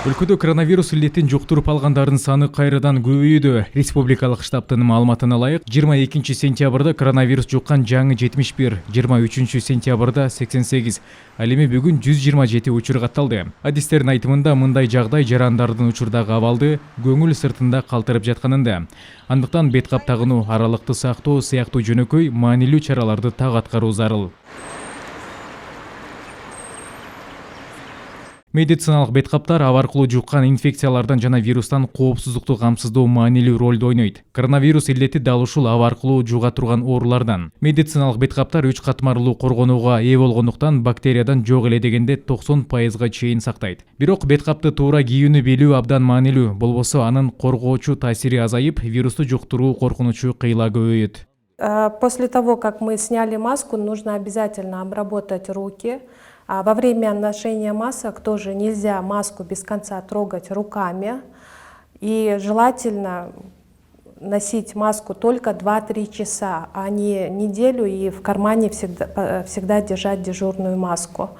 Өлкөдө коронавирус илдетин жуктуруп алгандардын саны кайрадан көбөйүүдө. Республикалык штабтын маалыматына ылайык, 22 сентябрда коронавирус жуккан жаңы 71, 23 сентябрда 88, ал эми бүгүн 127 учур катталды. Адистердин айтымында мындай жагдай жарандардын учурдагы абалды көңүл сыртында калтырып жатканында. Андыктан бет кап тагынуу, аралыкты сактоо сыяктуу жөнөкөй маанилүү чараларды так аткаруу зарыл. Медициналык беткаптар ап аркылуу жуккан инфекциялардан жана вирустан коопсуздукту камсыздоо маанилүү ролду ойнойт. Коронавирус илдети дал ушул ап аркылуу жуга турган оорулардан. Медициналык беткаптар 3 катмарлуу коргонууга ээ болгондуктан бактериядан жок эле дегенде 90%га чейин сактайт. Бирок беткапты туура кийүүнү билүү абдан маанилүү, болбосо анын коргоочу таасири азайып, вирусту жуктуруу коркунучу кыйла көбөйөт. После того, как мы сняли маску, нужно обязательно обработать руки. Во время ношения масок тоже нельзя маску без конца трогать руками. И желательно носить маску только 2-3 часа, а не неделю и в кармане всегда держать дежурную маску.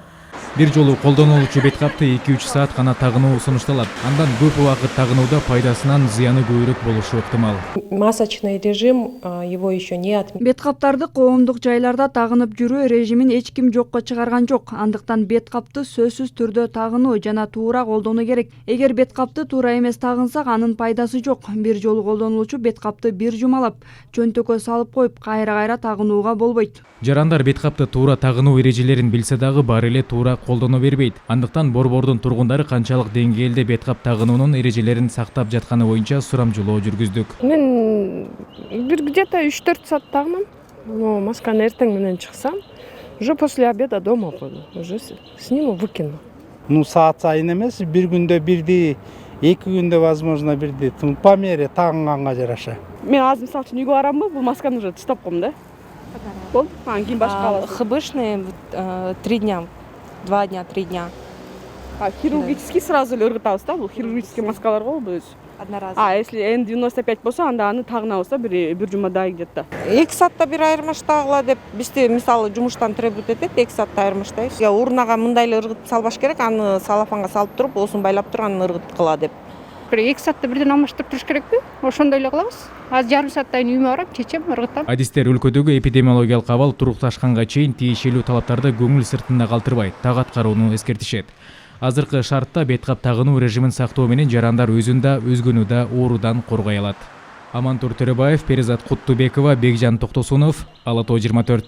Бир жолу колдонулучу беткапты 2-3 саат гана тагынуу сунушталат. Андан көп убакыт тагынууда пайдасынан зыяны көбүрөөк болушу ыктымал. Масочный режим его еще не отменен. Беткаптарды коомдук жайларда тагынып жүрүү режимин эч ким жокко чыгарган жок. Андыктан беткапты сөзсүз түрдө тагынуу жана туура колдонуу керек. Эгер беткапты туура эмес тагынсак, анын пайдасы жок. Бир жолу колдонулучу беткапты бир жумалап, чөнтөккө салып коюп, кайра тагынууга болбойт. Жарандар беткапты туура тагынуу эрежелерин билсе дагы баары эле туура колдоно бербейт. Андыктан Борбордун тургундары канчалык деңгээлде беткап тагынуунун эрежелерин сактап жатканы боюнча сурамжылоо жүргүздүк. Мен бир где-то 3-4 саат тагынам. Но масканы эртең менен чыксам, уже после обеда дома буду. Уже сниму, выкину. Саат сайын эмес, бир күндө бирди, 2 күндө возможно бирди. По мере тагынганга жараша. Мен азыр мисалы үчүн үйгө барамбы, бул масканы уже таштап койдум да. Болду, анан кийин башка аласың. ХБшные 3 дня. 2 дня, 3 дня. Хирургический сразу эле ыргытабыз да, бул хирургический маскалар болду өзү. Одноразовый. Если N95 болсо, анда аны тагынабыз да бир жумадай где-то. 2 саатта бир айырмаштагыла деп бизди мисалы жумуштан требует этет, 2 саатта айырмаштайбыз. Урнага мындай эле ыргытып салбаш керек, аны салафанга салып туруп, осун байлап туруп анан ыргыткыла деп. 2 саатта бирден алмаштырып туруш керекпи? Ошондой эле кылабыз. Азыр жарым сааттан кийин үйүмө барам, чечем, ыргытам. Адистер өлкөдөгү эпидемиологиялык абал турукташканга чейин тиешелүү талаптарды көңүл сыртында калтырбай, так аткарууну эскертишет. Азыркы шартта беткап тагынуу режимин сактоо менен жарандар өзүн да, өзгөнү да оорудан коргой алат. Амантур Төрөбаев, Перизат Куттубекова, Бекжан Токтосунов, Ала Тоо 24.